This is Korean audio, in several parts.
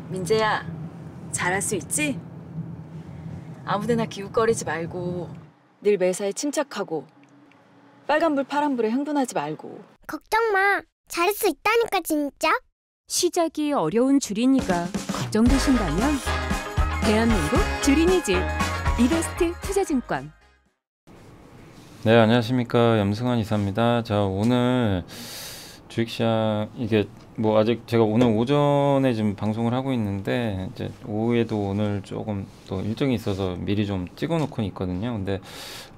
민재야, 잘할 수 있지? 아무데나 기웃거리지 말고 늘 매사에 침착하고 빨간불 파란불에 흥분하지 말고. 걱정 마. 잘할 수 있다니까 진짜. 시작이 어려운 주린이가 걱정되신다면 대한민국 주린이집 이베스트 투자증권. 네, 안녕하십니까. 염승환 이사입니다. 자, 오늘 주식시장 이게 뭐 아직 제가 오늘 오전에 지금 방송을 하고 있는데 이제 오후에도 오늘 조금 또 일정이 있어서 미리 좀 찍어 놓고 있거든요. 근데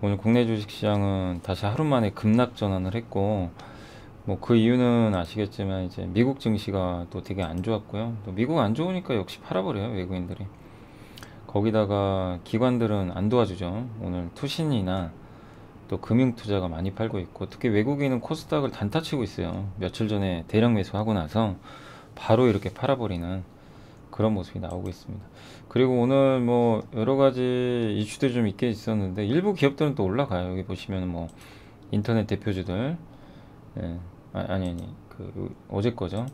오늘 국내 주식시장은 다시 하루 만에 급락 전환을 했고, 뭐 그 이유는 아시겠지만 이제 미국 증시가 또 되게 안 좋았고요. 또 미국 안 좋으니까 역시 팔아버려요, 외국인들이. 거기다가 기관들은 안 도와주죠. 오늘 투신이나 또 금융투자가 많이 팔고 있고, 특히 외국인은 코스닥을 단타 치고 있어요. 며칠 전에 대량 매수하고 나서 바로 이렇게 팔아버리는 그런 모습이 나오고 있습니다. 그리고 오늘 뭐 여러 가지 이슈들이 좀 있게 있었는데 일부 기업들은 또 올라가요. 여기 보시면 뭐 인터넷 대표주들, 예, 아니 그 어제 거죠.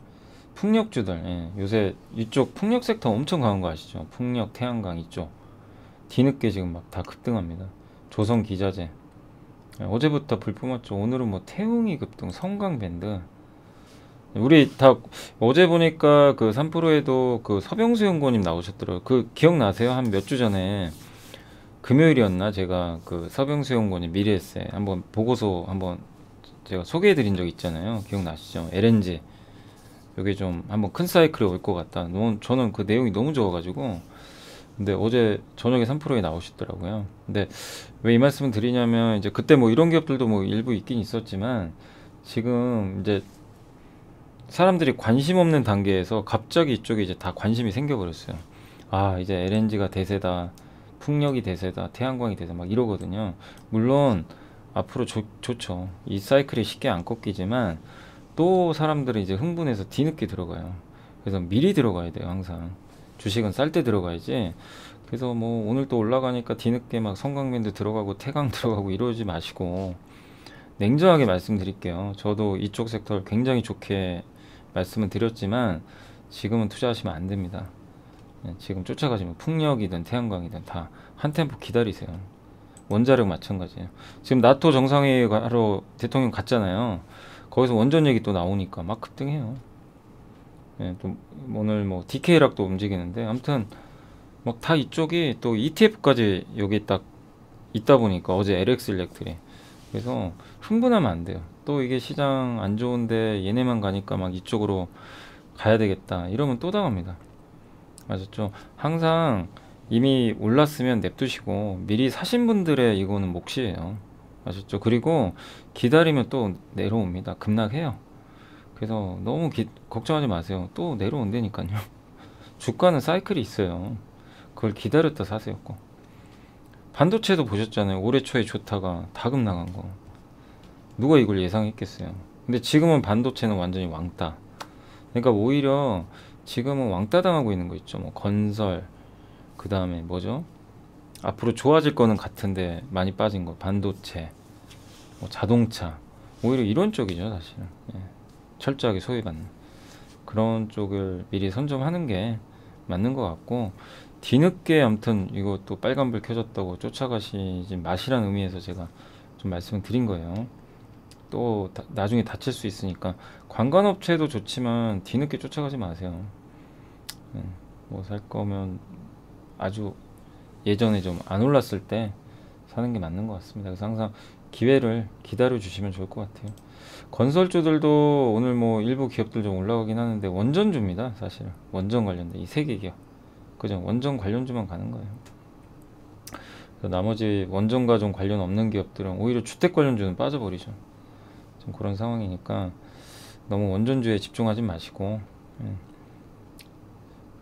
풍력주들, 예, 요새 이쪽 풍력 섹터 엄청 강한 거 아시죠? 풍력, 태양광 이쪽 뒤늦게 지금 막 다 급등합니다. 조선 기자재, 어제부터 불 뿜었죠. 오늘은 뭐 태웅이 급등, 성강밴드. 우리 다 어제 보니까 그 3프로에도 그 서병수 연구원님 나오셨더라고요. 그 기억나세요? 한 몇 주 전에 금요일이었나 제가 그 서병수 연구원님 미래에세 한번 보고서 한번 제가 소개해드린 적 있잖아요. 기억나시죠? LNG 여기 좀 한번 큰 사이클이 올 것 같다. 저는 그 내용이 너무 좋아가지고. 근데 어제 저녁에 3%에 나오시더라고요. 근데 왜 이 말씀을 드리냐면 이제 그때 뭐 이런 기업들도 뭐 일부 있긴 있었지만 지금 이제 사람들이 관심 없는 단계에서 갑자기 이쪽에 이제 다 관심이 생겨버렸어요. 아, 이제 LNG가 대세다, 풍력이 대세다, 태양광이 대세 막 이러거든요. 물론 앞으로 좋죠. 이 사이클이 쉽게 안 꺾이지만 또 사람들이 이제 흥분해서 뒤늦게 들어가요. 그래서 미리 들어가야 돼요, 항상. 주식은 쌀 때 들어가야지. 그래서 뭐 오늘 또 올라가니까 뒤늦게 막 성강밴드 들어가고 태강 들어가고 이러지 마시고, 냉정하게 말씀드릴게요. 저도 이쪽 섹터를 굉장히 좋게 말씀을 드렸지만 지금은 투자하시면 안 됩니다. 지금 쫓아가시면 풍력이든 태양광이든 다 한 템포 기다리세요. 원자력 마찬가지예요. 지금 나토 정상회의 하러 대통령 갔잖아요. 거기서 원전 얘기 또 나오니까 막 급등해요. 예, 또 오늘 뭐 DK락도 움직이는데 아무튼 막 다 이쪽이 또 ETF까지 여기 딱 있다 보니까 어제 LX 일렉트리, 그래서 흥분하면 안 돼요. 또 이게 시장 안 좋은데 얘네만 가니까 막 이쪽으로 가야 되겠다 이러면 또 당합니다. 아셨죠? 항상 이미 올랐으면 냅두시고 미리 사신 분들의 이거는 몫이에요. 아셨죠? 그리고 기다리면 또 내려옵니다. 급락해요. 그래서 너무 걱정하지 마세요. 또 내려온다니까요. 주가는 사이클이 있어요. 그걸 기다렸다 사세요. 꼭. 반도체도 보셨잖아요. 올해 초에 좋다가 다 급락한 거. 누가 이걸 예상했겠어요. 근데 지금은 반도체는 완전히 왕따. 그러니까 오히려 지금은 왕따 당하고 있는 거 있죠. 뭐 건설, 그 다음에 뭐죠? 앞으로 좋아질 거는 같은데 많이 빠진 거 반도체, 뭐 자동차, 오히려 이런 쪽이죠 사실은. 예. 철저하게 소외받는 그런 쪽을 미리 선점하는 게 맞는 것 같고, 뒤늦게 아무튼 이거 또 빨간불 켜졌다고 쫓아가시지 마시라는 의미에서 제가 좀 말씀을 드린 거예요. 또 나중에 다칠 수 있으니까. 관광업체도 좋지만 뒤늦게 쫓아가지 마세요. 뭐 살 거면 아주 예전에 좀 안 올랐을 때 사는 게 맞는 것 같습니다. 그래서 항상 기회를 기다려 주시면 좋을 것 같아요. 건설주들도 오늘 뭐 일부 기업들 좀 올라가긴 하는데 원전주입니다. 사실 원전 관련된 이 세 개 기업, 그죠? 원전 관련주만 가는 거예요. 나머지 원전과 좀 관련 없는 기업들은 오히려 주택 관련주는 빠져버리죠. 좀 그런 상황이니까 너무 원전주에 집중하지 마시고.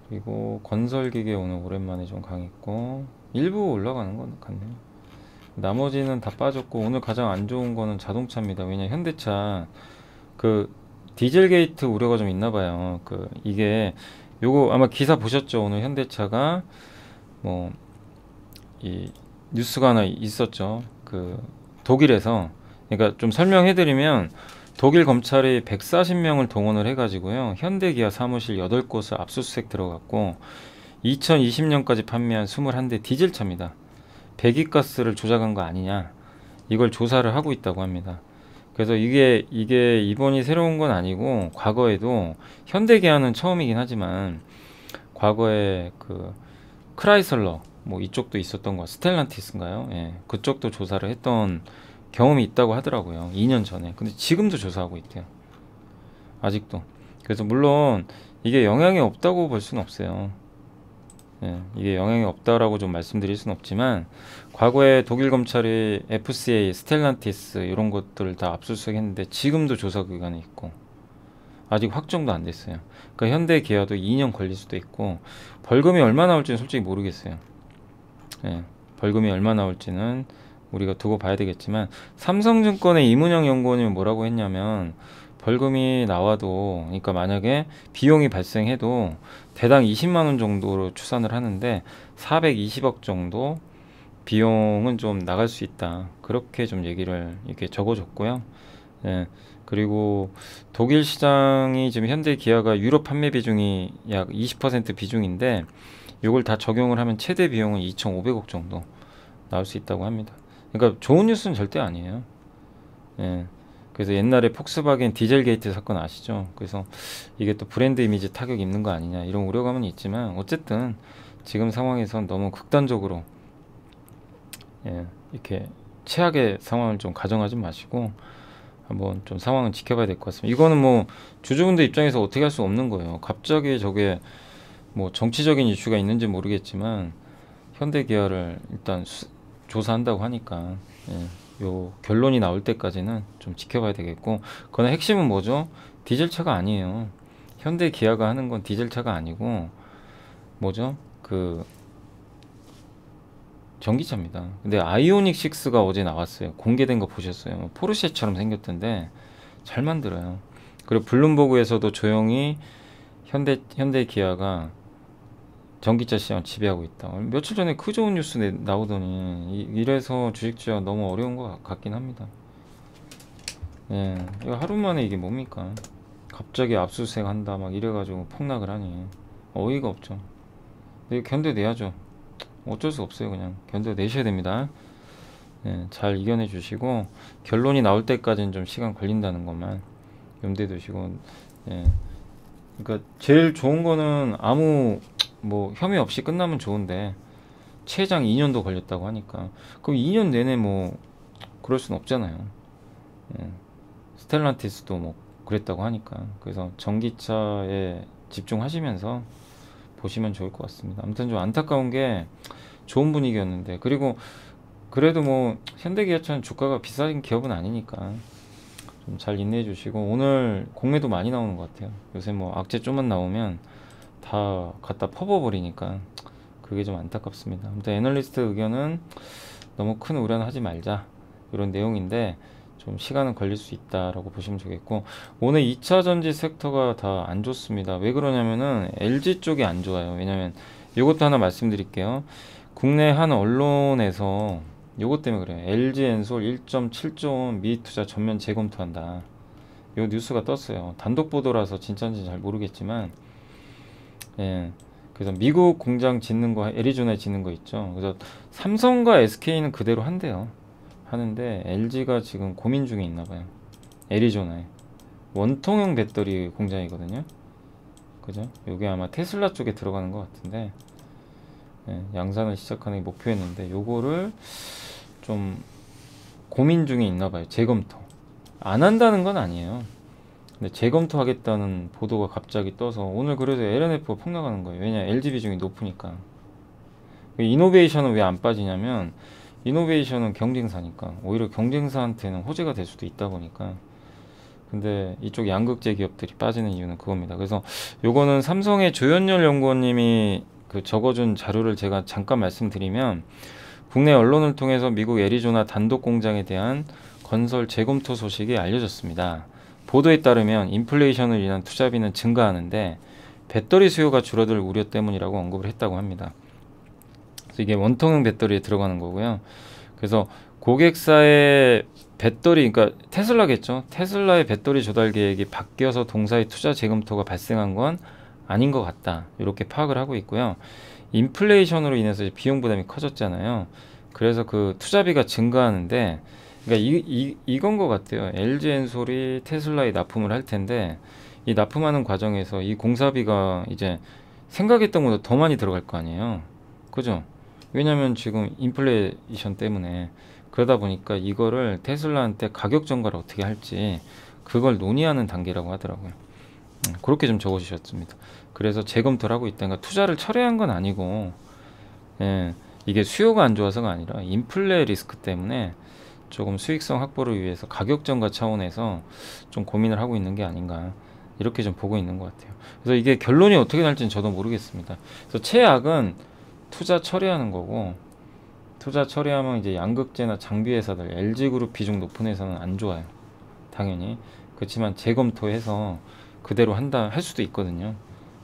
그리고 건설기계 오늘 오랜만에 좀 강했고 일부 올라가는 것 같네요. 나머지는 다 빠졌고, 오늘 가장 안 좋은 거는 자동차입니다. 왜냐, 현대차 그 디젤 게이트 우려가 좀 있나 봐요. 그 이게 요거 아마 기사 보셨죠? 오늘 현대차가 뭐 이 뉴스가 하나 있었죠. 그 독일에서, 그러니까 좀 설명해 드리면 독일 검찰이 140명을 동원을 해가지고요. 현대기아 사무실 8곳을 압수수색 들어갔고 2020년까지 판매한 21대 디젤차입니다. 배기가스를 조작한 거 아니냐, 이걸 조사를 하고 있다고 합니다. 그래서 이게 이번이 새로운 건 아니고 과거에도 현대기아는 처음이긴 하지만 과거에 그 크라이슬러 뭐 이쪽도 있었던 거, 스텔란티스인가요? 예, 그쪽도 조사를 했던 경험이 있다고 하더라고요. 2년 전에. 근데 지금도 조사하고 있대요. 아직도. 그래서 물론 이게 영향이 없다고 볼 수는 없어요. 예, 이게 영향이 없다라고 좀 말씀드릴 수는 없지만 과거에 독일 검찰이 FCA, 스텔란티스 이런 것들을 다 압수수색했는데 지금도 조사 기간이 있고 아직 확정도 안 됐어요. 그러니까 현대 기아도 2년 걸릴 수도 있고 벌금이 얼마 나올지는 솔직히 모르겠어요. 예, 벌금이 얼마 나올지는 우리가 두고 봐야 되겠지만 삼성증권의 이문영 연구원이 뭐라고 했냐면 벌금이 나와도, 그러니까 만약에 비용이 발생해도 대당 20만 원 정도로 추산을 하는데 420억 정도 비용은 좀 나갈 수 있다, 그렇게 좀 얘기를 이렇게 적어줬고요. 예, 그리고 독일 시장이 지금 현대 기아가 유럽 판매 비중이 약 20% 비중인데 이걸 다 적용을 하면 최대 비용은 2,500억 정도 나올 수 있다고 합니다. 그러니까 좋은 뉴스는 절대 아니에요. 예. 그래서 옛날에 폭스바겐 디젤게이트 사건 아시죠? 그래서 이게 또 브랜드 이미지 타격 입는 거 아니냐 이런 우려감은 있지만 어쨌든 지금 상황에선 너무 극단적으로 예, 이렇게 최악의 상황을 좀 가정하지 마시고 한번 좀 상황을 지켜봐야 될 것 같습니다. 이거는 뭐 주주분들 입장에서 어떻게 할 수 없는 거예요. 갑자기 저게 뭐 정치적인 이슈가 있는지 모르겠지만 현대기아를 일단 조사한다고 하니까 요 결론이 나올 때까지는 좀 지켜봐야 되겠고, 그러나 핵심은 뭐죠? 디젤차가 아니에요. 현대기아가 하는 건 디젤차가 아니고 뭐죠? 그 전기차입니다. 근데 아이오닉 6가 어제 나왔어요. 공개된 거 보셨어요? 포르쉐처럼 생겼던데 잘 만들어요. 그리고 블룸버그에서도 조용히 현대기아가 전기차 시장을 지배하고 있다. 며칠 전에 그 좋은 뉴스 나오더니 이래서 주식주가 너무 어려운 것 같긴 합니다. 예, 이거 하루 만에 이게 뭡니까? 갑자기 압수수색 한다 막 이래가지고 폭락을 하니 어이가 없죠. 근데 견뎌내야죠. 어쩔 수 없어요. 그냥 견뎌내셔야 됩니다. 예, 잘 이겨내 주시고 결론이 나올 때까지는 좀 시간 걸린다는 것만 염두에 두시고, 예, 그러니까 제일 좋은 거는 아무 뭐 혐의 없이 끝나면 좋은데 최장 2년도 걸렸다고 하니까 그럼 2년 내내 뭐 그럴 순 없잖아요. 예. 스텔란티스도 뭐 그랬다고 하니까 그래서 전기차에 집중하시면서 보시면 좋을 것 같습니다. 아무튼 좀 안타까운 게 좋은 분위기였는데, 그리고 그래도 뭐 현대기아차는 주가가 비싼 기업은 아니니까 좀 잘 인내해 주시고, 오늘 공매도 많이 나오는 것 같아요. 요새 뭐 악재 좀만 나오면 다 갖다 퍼버버리니까 그게 좀 안타깝습니다. 아무튼 애널리스트 의견은 너무 큰 우려는 하지 말자 이런 내용인데 좀 시간은 걸릴 수 있다라고 보시면 되겠고, 오늘 2차 전지 섹터가 다 안 좋습니다. 왜 그러냐면은 LG 쪽이 안 좋아요. 왜냐면 이것도 하나 말씀드릴게요. 국내 한 언론에서 요것 때문에 그래요. LG 엔솔 1.7조 원 미투자 전면 재검토한다. 요 뉴스가 떴어요. 단독 보도라서 진짜인지 잘 모르겠지만, 예, 그래서 미국 공장 짓는 거, 애리조나에 짓는 거 있죠. 그래서 삼성과 SK는 그대로 한대요. 하는데 LG가 지금 고민 중에 있나 봐요. 애리조나에 원통형 배터리 공장이거든요. 그죠? 요게 아마 테슬라 쪽에 들어가는 것 같은데, 예, 양산을 시작하는 게 목표였는데 요거를 좀 고민 중에 있나 봐요. 재검토. 안 한다는 건 아니에요. 근데 재검토하겠다는 보도가 갑자기 떠서 오늘 그래서 LNF가 폭락하는 거예요. 왜냐, LG 비중이 높으니까. 이노베이션은 왜 안 빠지냐면 이노베이션은 경쟁사니까 오히려 경쟁사한테는 호재가 될 수도 있다 보니까. 근데 이쪽 양극재 기업들이 빠지는 이유는 그겁니다. 그래서 요거는 삼성의 조현열 연구원님이 그 적어준 자료를 제가 잠깐 말씀드리면, 국내 언론을 통해서 미국 애리조나 단독 공장에 대한 건설 재검토 소식이 알려졌습니다. 보도에 따르면 인플레이션을 인한 투자비는 증가하는데 배터리 수요가 줄어들 우려 때문이라고 언급을 했다고 합니다. 그래서 이게 원통형 배터리에 들어가는 거고요. 그래서 고객사의 배터리, 그러니까 테슬라겠죠. 테슬라의 배터리 조달 계획이 바뀌어서 동사의 투자 재검토가 발생한 건 아닌 것 같다. 이렇게 파악을 하고 있고요. 인플레이션으로 인해서 비용 부담이 커졌잖아요. 그래서 그 투자비가 증가하는데, 그러니까 이건 것 같아요. LG 엔솔이 테슬라에 납품을 할 텐데, 이 납품하는 과정에서 이 공사비가 이제 생각했던 것보다 더 많이 들어갈 거 아니에요. 그죠? 왜냐면 지금 인플레이션 때문에. 그러다 보니까 이거를 테슬라한테 가격 전가를 어떻게 할지 그걸 논의하는 단계라고 하더라고요. 그렇게 좀 적어주셨습니다. 그래서 재검토를 하고 있다. 그러니까 투자를 철회한 건 아니고, 예, 이게 수요가 안 좋아서가 아니라 인플레 리스크 때문에 조금 수익성 확보를 위해서 가격 전가 차원에서 좀 고민을 하고 있는 게 아닌가, 이렇게 좀 보고 있는 것 같아요. 그래서 이게 결론이 어떻게 날지는 저도 모르겠습니다. 그래서 최악은 투자 처리하는 거고, 투자 처리하면 이제 양극재나 장비 회사들, LG그룹 비중 높은 회사는 안 좋아요. 당연히. 그렇지만 재검토해서 그대로 할 수도 있거든요.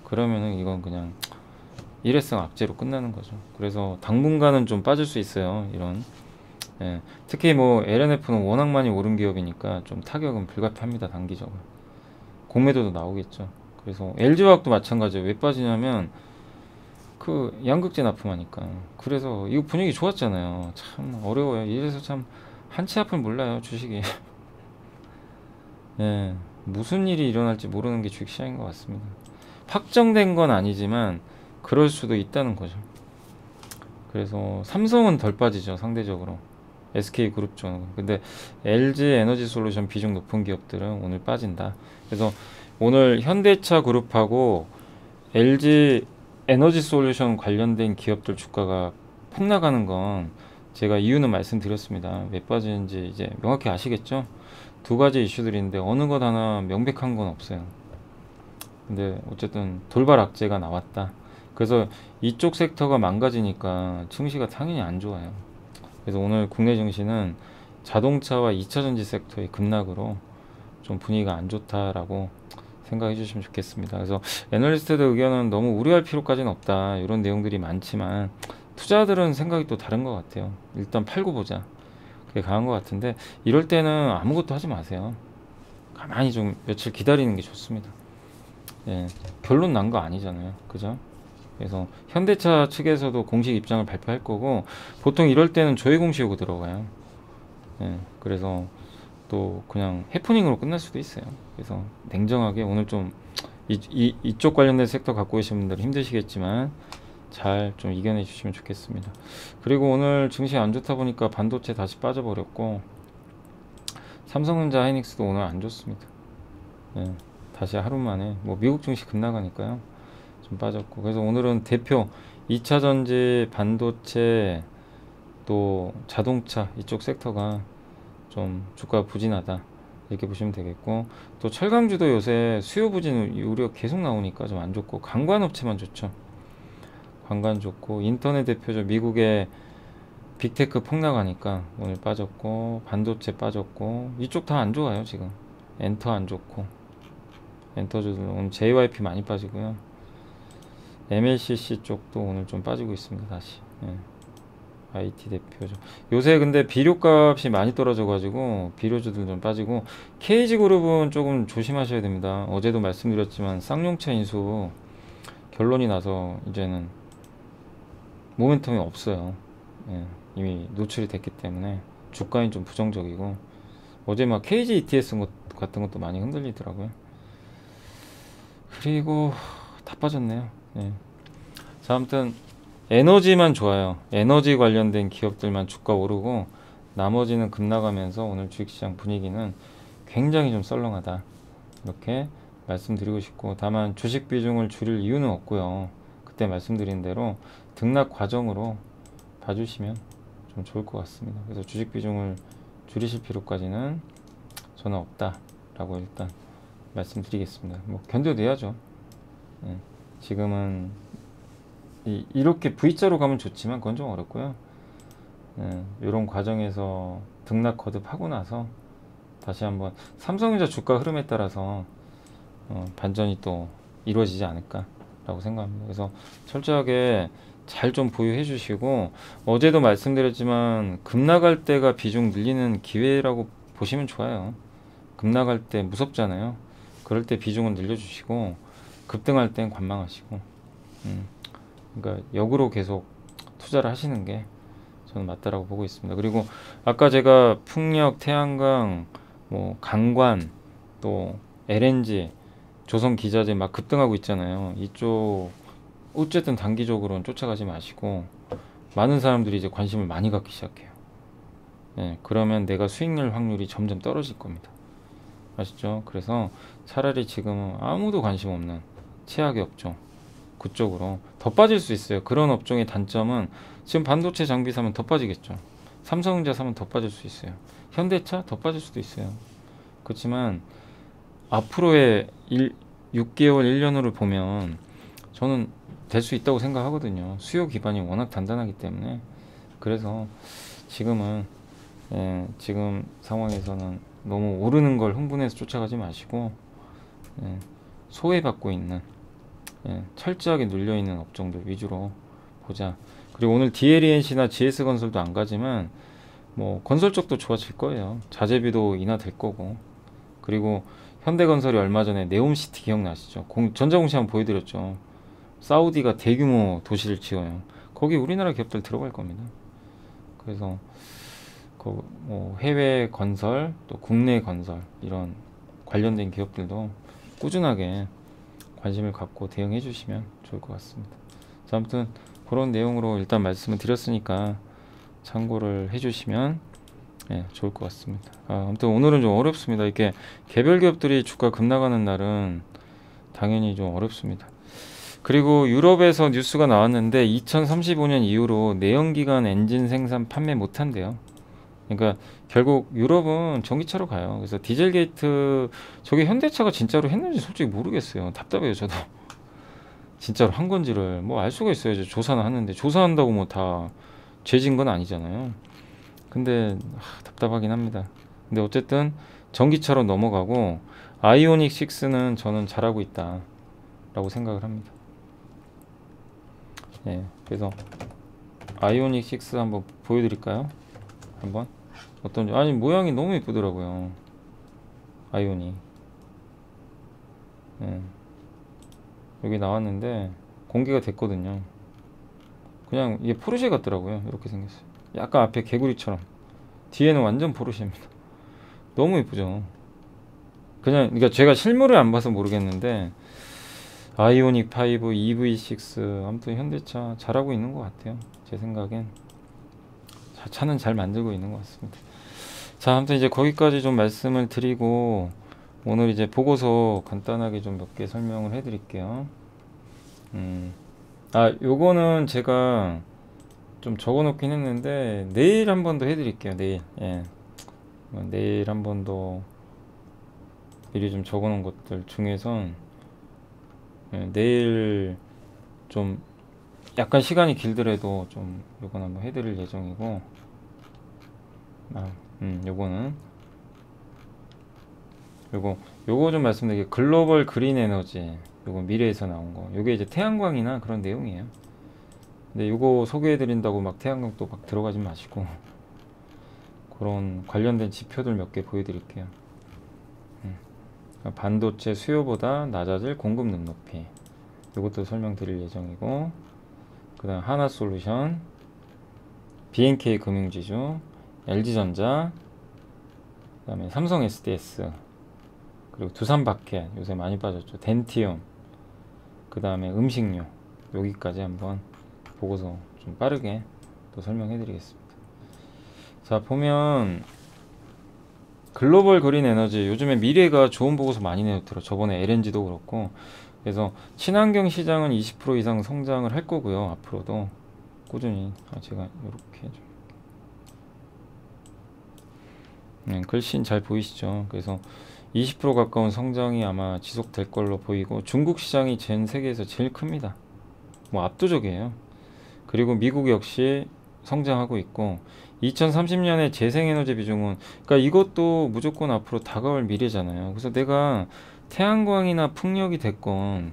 그러면은 이건 그냥 일회성 악재로 끝나는 거죠. 그래서 당분간은 좀 빠질 수 있어요. 이런. 예. 특히 뭐 LNF는 워낙 많이 오른 기업이니까 좀 타격은 불가피합니다. 단기적으로. 공매도도 나오겠죠. 그래서 LG화학도 마찬가지예요. 왜 빠지냐면 그 양극재 납품하니까. 그래서 이거 분위기 좋았잖아요. 참 어려워요. 이래서 참 한치 앞을 몰라요, 주식이. 예, 무슨 일이 일어날지 모르는 게 주식시장인 것 같습니다. 확정된 건 아니지만 그럴 수도 있다는 거죠. 그래서 삼성은 덜 빠지죠, 상대적으로. SK그룹 쪽. 근데 LG 에너지솔루션 비중 높은 기업들은 오늘 빠진다. 그래서 오늘 현대차 그룹하고 LG 에너지솔루션 관련된 기업들 주가가 폭락하는 건 제가 이유는 말씀드렸습니다. 왜 빠지는지 이제 명확히 아시겠죠? 두 가지 이슈들인데 어느 것 하나 명백한 건 없어요. 근데 어쨌든 돌발 악재가 나왔다. 그래서 이쪽 섹터가 망가지니까 증시가 당연히 안 좋아요. 그래서 오늘 국내 증시는 자동차와 2차전지 섹터의 급락으로 좀 분위기가 안 좋다라고 생각해 주시면 좋겠습니다. 그래서 애널리스트들 의견은 너무 우려할 필요까지는 없다. 이런 내용들이 많지만 투자들은 생각이 또 다른 것 같아요. 일단 팔고 보자. 그게 강한 것 같은데 이럴 때는 아무것도 하지 마세요. 가만히 좀 며칠 기다리는 게 좋습니다. 예, 결론 난 거 아니잖아요. 그죠? 그래서 현대차 측에서도 공식 입장을 발표할 거고 보통 이럴 때는 조회 공시 요구 들어가요. 예, 그래서 또 그냥 해프닝으로 끝날 수도 있어요. 그래서 냉정하게 오늘 좀 이쪽 관련된 섹터 갖고 계신 분들 힘드시겠지만 잘 좀 이겨내 주시면 좋겠습니다. 그리고 오늘 증시 안 좋다 보니까 반도체 다시 빠져버렸고 삼성전자 하이닉스도 오늘 안 좋습니다. 예, 다시 하루 만에 뭐 미국 증시 급나가니까요. 좀 빠졌고 그래서 오늘은 대표 2차전지, 반도체, 또 자동차 이쪽 섹터가 좀 주가가 부진하다 이렇게 보시면 되겠고 또 철강주도 요새 수요 부진 우려 계속 나오니까 좀 안 좋고 관광업체만 좋죠. 관광 좋고 인터넷 대표죠. 미국의 빅테크 폭락하니까 오늘 빠졌고 반도체 빠졌고 이쪽 다 안 좋아요. 지금 엔터 안 좋고 엔터주도 오늘 JYP 많이 빠지고요. MLCC 쪽도 오늘 좀 빠지고 있습니다. 다시. 예. IT 대표죠. 요새 근데 비료값이 많이 떨어져 가지고 비료주들 좀 빠지고 KG그룹은 조금 조심하셔야 됩니다. 어제도 말씀드렸지만 쌍용차 인수 결론이 나서 이제는 모멘텀이 없어요. 예, 이미 노출이 됐기 때문에 주가는 좀 부정적이고 어제 막 KG ETS 같은 것도 많이 흔들리더라고요. 그리고 다 빠졌네요. 예. 자, 아무튼 에너지만 좋아요. 에너지 관련된 기업들만 주가 오르고 나머지는 급나가면서 오늘 주식시장 분위기는 굉장히 좀 썰렁하다. 이렇게 말씀드리고 싶고 다만 주식 비중을 줄일 이유는 없고요. 그때 말씀드린 대로 등락 과정으로 봐주시면 좀 좋을 것 같습니다. 그래서 주식 비중을 줄이실 필요까지는 저는 없다라고 일단 말씀드리겠습니다. 뭐 견뎌내야죠. 예, 지금은 이렇게 V자로 가면 좋지만 그건 좀 어렵고요. 이런 과정에서 등락 거듭하고 나서 다시 한번 삼성전자 주가 흐름에 따라서 반전이 또 이루어지지 않을까라고 생각합니다. 그래서 철저하게 잘 좀 보유해 주시고 어제도 말씀드렸지만 급락할 때가 비중 늘리는 기회라고 보시면 좋아요. 급락할 때 무섭잖아요. 그럴 때 비중은 늘려주시고 급등할 땐 관망하시고 그러니까 역으로 계속 투자를 하시는 게 저는 맞다라고 보고 있습니다. 그리고 아까 제가 풍력, 태양광, 뭐 강관, 또 LNG, 조선기자재 막 급등하고 있잖아요. 이쪽 어쨌든 단기적으로는 쫓아가지 마시고 많은 사람들이 이제 관심을 많이 갖기 시작해요. 예, 그러면 내가 수익 낼 확률이 점점 떨어질 겁니다. 아시죠? 그래서 차라리 지금은 아무도 관심 없는 최악의 업종 그쪽으로 더 빠질 수 있어요. 그런 업종의 단점은 지금 반도체 장비 사면 더 빠지겠죠. 삼성전자 사면 더 빠질 수 있어요. 현대차 더 빠질 수도 있어요. 그렇지만 앞으로의 6개월, 1년으로 보면 저는 될 수 있다고 생각하거든요. 수요 기반이 워낙 단단하기 때문에. 그래서 지금은 지금 상황에서는 너무 오르는 걸 흥분해서 쫓아가지 마시고 소외받고 있는 철저하게 눌려있는 업종들 위주로 보자. 그리고 오늘 DLENC나 GS건설도 안 가지만 뭐 건설 쪽도 좋아질 거예요. 자재비도 인하될 거고. 그리고 현대건설이 얼마 전에 네옴시티 기억나시죠? 전자공시 한번 보여드렸죠. 사우디가 대규모 도시를 지어요. 거기 우리나라 기업들 들어갈 겁니다. 그래서 뭐 해외 건설 또 국내 건설 이런 관련된 기업들도 꾸준하게 관심을 갖고 대응해 주시면 좋을 것 같습니다. 자, 아무튼 그런 내용으로 일단 말씀을 드렸으니까 참고를 해 주시면 좋을 것 같습니다. 아무튼 오늘은 좀 어렵습니다. 이렇게 개별 기업들이 주가 급나가는 날은 당연히 좀 어렵습니다. 그리고 유럽에서 뉴스가 나왔는데 2035년 이후로 내연기관 엔진 생산 판매 못한대요. 그러니까 결국 유럽은 전기차로 가요. 그래서 디젤 게이트 저게 현대차가 진짜로 했는지 솔직히 모르겠어요. 답답해요 저도. 진짜로 한 건지를 뭐 알 수가 있어야죠. 조사는 하는데 조사한다고 뭐 다 죄진 건 아니잖아요. 근데 답답하긴 합니다. 근데 어쨌든 전기차로 넘어가고 아이오닉 6는 저는 잘하고 있다 라고 생각을 합니다. 그래서 아이오닉 6 한번 보여드릴까요? 한번 어떤지. 아니 모양이 너무 예쁘더라고요. 아이오닉 여기 나왔는데 공개가 됐거든요. 그냥 이게 포르쉐 같더라고요. 이렇게 생겼어요. 약간 앞에 개구리처럼 뒤에는 완전 포르쉐입니다. 너무 예쁘죠. 그냥 그러니까 제가 실물을 안 봐서 모르겠는데 아이오닉 5, EV6 아무튼 현대차 잘하고 있는 것 같아요. 제 생각엔 차는 잘 만들고 있는 것 같습니다. 자, 아무튼 이제 거기까지 좀 말씀을 드리고 오늘 이제 보고서 간단하게 좀 몇 개 설명을 해 드릴게요. 요거는 제가 좀 적어 놓긴 했는데 내일 한 번 더 해 드릴게요. 내일. 내일 한 번 더 미리 좀 적어 놓은 것들 중에선 내일 좀 약간 시간이 길더라도 좀 요건 한번 해 드릴 예정이고 요거는 요거 좀 말씀드릴게요. 글로벌 그린 에너지 요거 미래에서 나온 거 요게 이제 태양광이나 그런 내용이에요. 근데 요거 소개해 드린다고 막 태양광도 막 들어가지 마시고 그런 관련된 지표들 몇 개 보여드릴게요. 반도체 수요보다 낮아질 공급 눈높이 이것도 설명드릴 예정이고 그 다음 하나솔루션, BNK 금융지주, LG전자, 그 다음에 삼성 SDS, 그리고 두산바켓 요새 많이 빠졌죠. 덴티움, 그 다음에 음식료 여기까지 한번 보고서 좀 빠르게 또 설명해 드리겠습니다. 자, 보면 글로벌 그린 에너지 요즘에 미래가 좋은 보고서 많이 내더라고요. 저번에 LNG도 그렇고. 그래서 친환경 시장은 20% 이상 성장을 할 거고요. 앞으로도 꾸준히. 제가 이렇게 좀 글씨는 잘 보이시죠? 그래서 20% 가까운 성장이 아마 지속될 걸로 보이고 중국 시장이 전 세계에서 제일 큽니다. 뭐 압도적이에요. 그리고 미국 역시 성장하고 있고 2030년에 재생에너지 비중은 그러니까 이것도 무조건 앞으로 다가올 미래잖아요. 그래서 내가 태양광이나 풍력이 됐건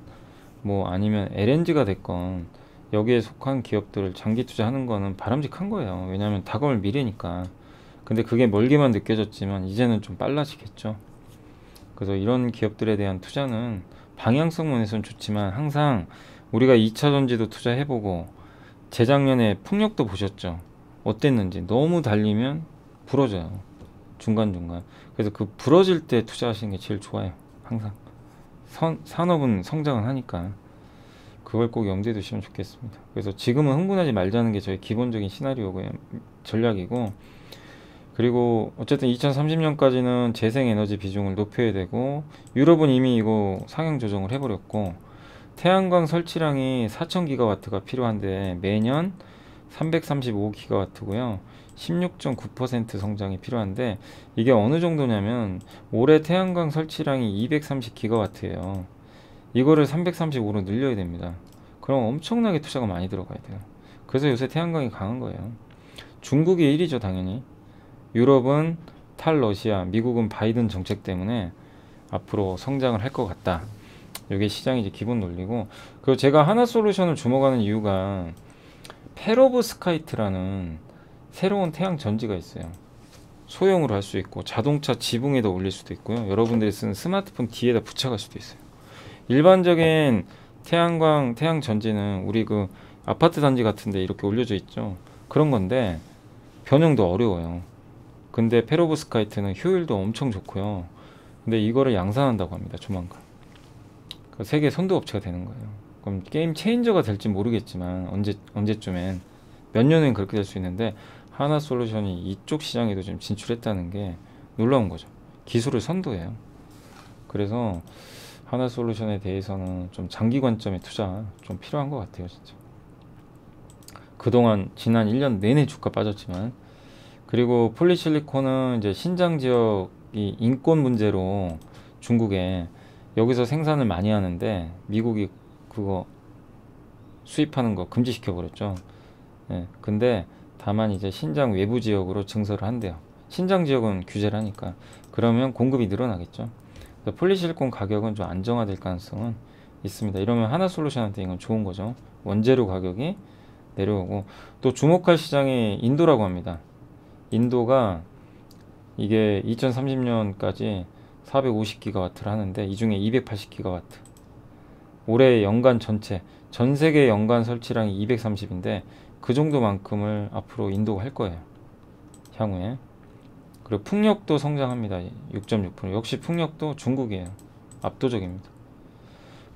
뭐 아니면 LNG가 됐건 여기에 속한 기업들을 장기 투자하는 거는 바람직한 거예요. 왜냐하면 다가올 미래니까. 근데 그게 멀게만 느껴졌지만 이제는 좀 빨라지겠죠. 그래서 이런 기업들에 대한 투자는 방향성 면에서는 좋지만 항상 우리가 2차 전지도 투자해보고 재작년에 풍력도 보셨죠. 어땠는지. 너무 달리면 부러져요. 중간중간. 그래서 그 부러질 때 투자하시는 게 제일 좋아요. 항상. 산업은 성장을 하니까. 그걸 꼭 염두에 두시면 좋겠습니다. 그래서 지금은 흥분하지 말자는 게 저희 기본적인 시나리오고요. 전략이고, 그리고 어쨌든 2030년까지는 재생에너지 비중을 높여야 되고, 유럽은 이미 이거 상향 조정을 해버렸고, 태양광 설치량이 4,000기가와트가 필요한데 매년 335기가와트고요. 16.9% 성장이 필요한데, 이게 어느 정도냐면 올해 태양광 설치량이 230기가와트예요. 이거를 335로 늘려야 됩니다. 그럼 엄청나게 투자가 많이 들어가야 돼요. 그래서 요새 태양광이 강한 거예요. 중국이 1위죠, 당연히. 유럽은 탈러시아, 미국은 바이든 정책 때문에 앞으로 성장을 할 것 같다. 이게 시장이 이제 기본 논리고, 그리고 제가 하나솔루션을 주목하는 이유가 페로브스카이트라는 새로운 태양 전지가 있어요. 소형으로 할 수 있고 자동차 지붕에다 올릴 수도 있고요. 여러분들이 쓰는 스마트폰 뒤에다 붙여갈 수도 있어요. 일반적인 태양 전지는 우리 그 아파트 단지 같은데 이렇게 올려져 있죠. 그런 건데 변형도 어려워요. 근데 페로브스카이트는 효율도 엄청 좋고요. 근데 이거를 양산한다고 합니다. 조만간. 그 세계 선도 업체가 되는 거예요. 그럼 게임 체인저가 될지 모르겠지만 언제쯤엔 몇 년은 그렇게 될 수 있는데, 하나솔루션이 이쪽 시장에도 지금 진출했다는 게 놀라운 거죠. 기술을 선도해요. 그래서 하나솔루션에 대해서는 좀 장기 관점의 투자 좀 필요한 것 같아요, 진짜. 그동안 지난 1년 내내 주가 빠졌지만, 그리고 폴리실리콘은 이제 신장 지역이 인권 문제로 중국에 여기서 생산을 많이 하는데 미국이 그거 수입하는 거 금지시켜 버렸죠. 예, 근데 다만 이제 신장 외부 지역으로 증설을 한대요. 신장 지역은 규제를 하니까. 그러면 공급이 늘어나겠죠. 그래서 폴리실리콘 가격은 좀 안정화될 가능성은 있습니다. 이러면 하나솔루션한테 이건 좋은 거죠. 원재료 가격이 내려오고, 또 주목할 시장이 인도라고 합니다. 인도가 이게 2030년까지 450기가와트를 하는데 이 중에 280기가와트. 올해 연간 전 세계 연간 설치량이 230인데 그 정도만큼을 앞으로 인도가 할 거예요. 향후에. 그리고 풍력도 성장합니다. 6.6%. 역시 풍력도 중국이에요. 압도적입니다.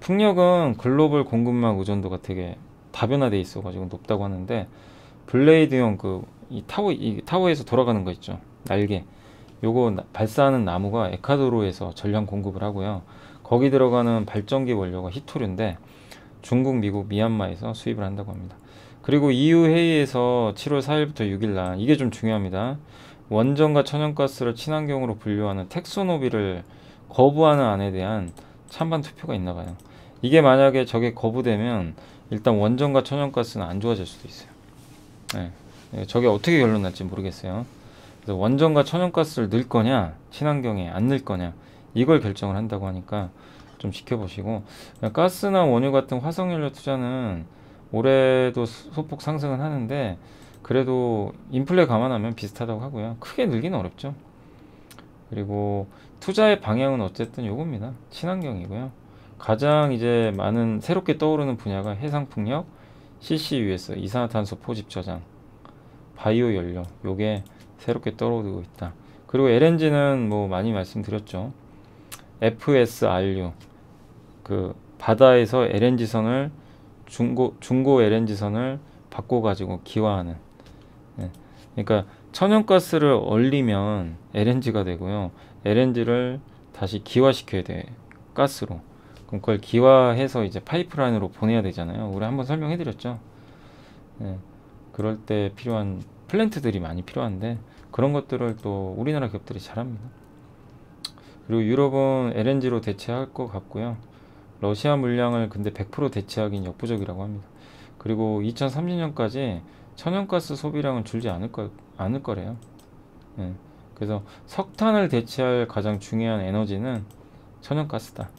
풍력은 글로벌 공급망 의존도가 되게 다변화돼 있어가지고 높다고 하는데, 블레이드형 이 타워에서 돌아가는 거 있죠. 날개. 요거 발사하는 나무가 에콰도르에서 전량 공급을 하고요. 거기 들어가는 발전기 원료가 히토류인데 중국, 미국, 미얀마에서 수입을 한다고 합니다. 그리고 EU 회의에서 7월 4일부터 6일 날, 이게 좀 중요합니다. 원전과 천연가스를 친환경으로 분류하는 텍소노비를 거부하는 안에 대한 찬반 투표가 있나 봐요. 이게 만약에 저게 거부되면 일단 원전과 천연가스는 안 좋아질 수도 있어요. 네. 저게 어떻게 결론 날지 모르겠어요. 그래서 원전과 천연가스를 넣을 거냐, 친환경에 안 넣을 거냐, 이걸 결정을 한다고 하니까 좀 지켜보시고, 가스나 원유 같은 화석연료 투자는 올해도 소폭 상승은 하는데 그래도 인플레 감안하면 비슷하다고 하고요. 크게 늘기는 어렵죠. 그리고 투자의 방향은 어쨌든 요겁니다. 친환경이고요. 가장 이제 많은 새롭게 떠오르는 분야가 해상풍력, CCUS, 이산화탄소 포집 저장, 바이오 연료, 요게 새롭게 떠오르고 있다. 그리고 LNG는 뭐 많이 말씀드렸죠. FSRU, 그 바다에서 LNG선을 중고 LNG선을 바꿔가지고 기화하는. 그러니까 천연가스를 얼리면 LNG가 되고요. LNG를 다시 기화시켜야 돼, 가스로. 그럼 그걸 기화해서 이제 파이프라인으로 보내야 되잖아요. 우리 한번 설명해드렸죠. 그럴 때 필요한 플랜트들이 많이 필요한데 그런 것들을 또 우리나라 기업들이 잘합니다. 그리고 유럽은 LNG로 대체할 것 같고요. 러시아 물량을 근데 100% 대체하기는 역부족이라고 합니다. 그리고 2030년까지 천연가스 소비량은 줄지 않을 거래요. 그래서 석탄을 대체할 가장 중요한 에너지는 천연가스다.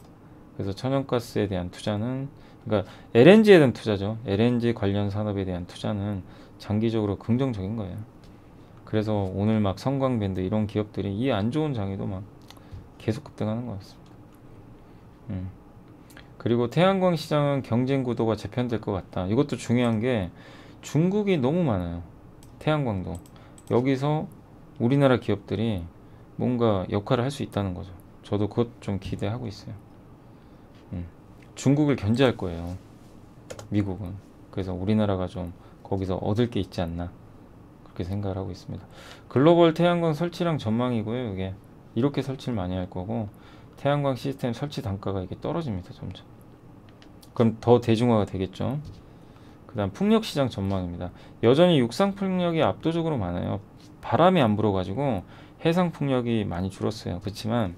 그래서 천연가스에 대한 투자는, 그러니까 LNG에 대한 투자죠. LNG 관련 산업에 대한 투자는 장기적으로 긍정적인 거예요. 그래서 오늘 막 성광밴드 이런 기업들이 이 안 좋은 장에도 막 계속 급등하는 것 같습니다. 그리고 태양광 시장은 경쟁 구도가 재편될 것 같다. 이것도 중요한 게 중국이 너무 많아요. 태양광도. 여기서 우리나라 기업들이 뭔가 역할을 할 수 있다는 거죠. 저도 그것 좀 기대하고 있어요. 중국을 견제할 거예요. 미국은. 그래서 우리나라가 좀 거기서 얻을 게 있지 않나 그렇게 생각을 하고 있습니다. 글로벌 태양광 설치량 전망이고요. 이게 이렇게 설치를 많이 할 거고 태양광 시스템 설치 단가가 이게 떨어집니다. 점점. 그럼 더 대중화가 되겠죠. 그 다음 풍력시장 전망입니다. 여전히 육상풍력이 압도적으로 많아요. 바람이 안 불어가지고 해상풍력이 많이 줄었어요. 그렇지만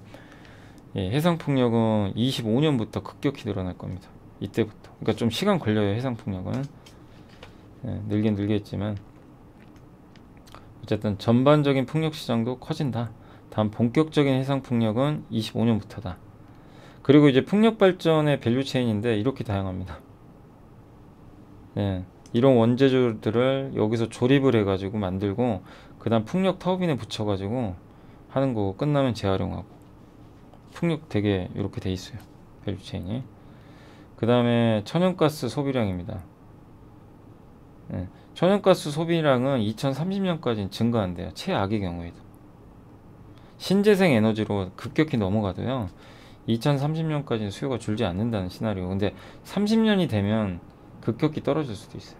해상풍력은 25년부터 급격히 늘어날 겁니다. 이때부터. 그러니까 좀 시간 걸려요. 해상풍력은. 늘긴 늘겠지만 어쨌든 전반적인 풍력시장도 커진다. 다음 본격적인 해상풍력은 25년부터다. 그리고 이제 풍력발전의 밸류체인인데 이렇게 다양합니다. 이런 원재료들을 여기서 조립을 해가지고 만들고 그 다음 풍력 터빈에 붙여가지고 하는 거 끝나면 재활용하고 풍력 되게 이렇게 돼 있어요. 밸류체인이. 그 다음에 천연가스 소비량입니다. 천연가스 소비량은 2030년까지는 증가한대요. 최악의 경우에도. 신재생 에너지로 급격히 넘어가도요. 2030년까지는 수요가 줄지 않는다는 시나리오. 근데 30년이 되면 급격히 떨어질 수도 있어요.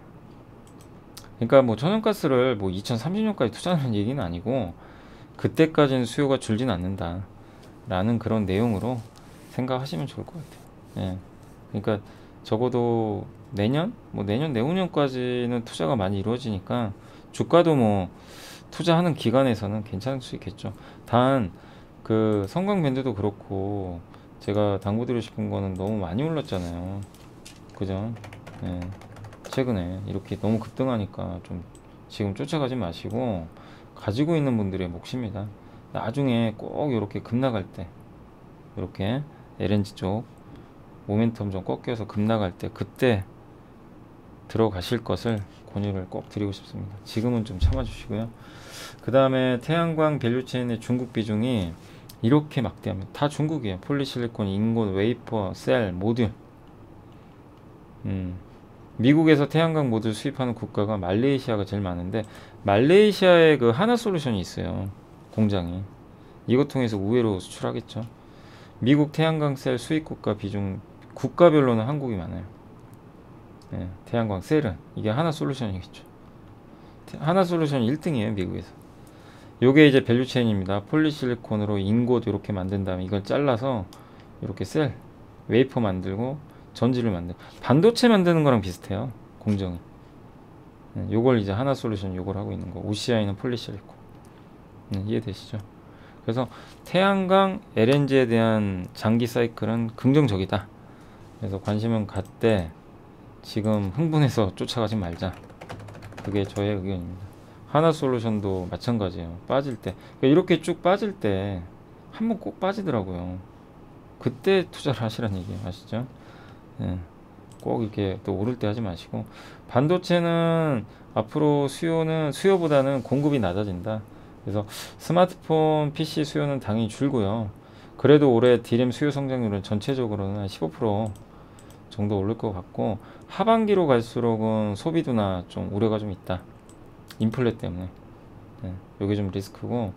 그러니까 뭐 천연가스를 뭐 2030년까지 투자하는 얘기는 아니고 그때까지는 수요가 줄진 않는다 라는 그런 내용으로 생각하시면 좋을 것 같아요. 그러니까 적어도 내년? 뭐 내년 내후년까지는 투자가 많이 이루어지니까 주가도 뭐 투자하는 기간에서는 괜찮을 수 있겠죠. 단 그 성광밴드도 그렇고 제가 당부드리고 싶은 거는 너무 많이 올랐잖아요. 그죠? 최근에 이렇게 너무 급등하니까 좀 지금 쫓아가지 마시고 가지고 있는 분들의 몫입니다. 나중에 꼭 이렇게 급 나갈 때 이렇게 LNG 쪽 모멘텀 좀 꺾여서 급 나갈 때 그때 들어가실 것을 권유를 꼭 드리고 싶습니다. 지금은 좀 참아주시고요. 그 다음에 태양광 밸류체인의 중국 비중이 이렇게 막대합니다. 다 중국이에요. 폴리실리콘, 인고, 웨이퍼, 셀, 모듈. 미국에서 태양광 모듈 수입하는 국가가 말레이시아가 제일 많은데 말레이시아에 그 하나솔루션이 있어요. 공장이. 이거 통해서 우회로 수출하겠죠. 미국 태양광 셀 수입 국가 비중 국가별로는 한국이 많아요. 태양광 셀은 이게 하나솔루션이겠죠. 하나솔루션 1등이에요. 미국에서. 요게 이제 밸류체인입니다. 폴리실리콘으로 인곳 이렇게 만든 다음에 이걸 잘라서 이렇게 셀, 웨이퍼 만들고 전지를 만들고 반도체 만드는 거랑 비슷해요. 공정이. 요걸 이제 하나솔루션 요걸 하고 있는 거. OCI는 폴리실리콘. 이해되시죠? 그래서 태양광 LNG에 대한 장기 사이클은 긍정적이다. 그래서 관심은 갖되 지금 흥분해서 쫓아가지 말자. 그게 저의 의견입니다. 하나솔루션도 마찬가지예요. 빠질 때 이렇게 쭉 빠질 때 한 번 꼭 빠지더라고요. 그때 투자를 하시라는 얘기예요. 아시죠? 꼭 이렇게 또 오를 때 하지 마시고 반도체는 앞으로 수요보다는 공급이 낮아진다. 그래서 스마트폰, PC 수요는 당연히 줄고요. 그래도 올해 D램 수요 성장률은 전체적으로는 한 15% 정도 오를 것 같고 하반기로 갈수록은 소비도나 좀 우려가 좀 있다. 인플레 때문에. 요게 좀 리스크고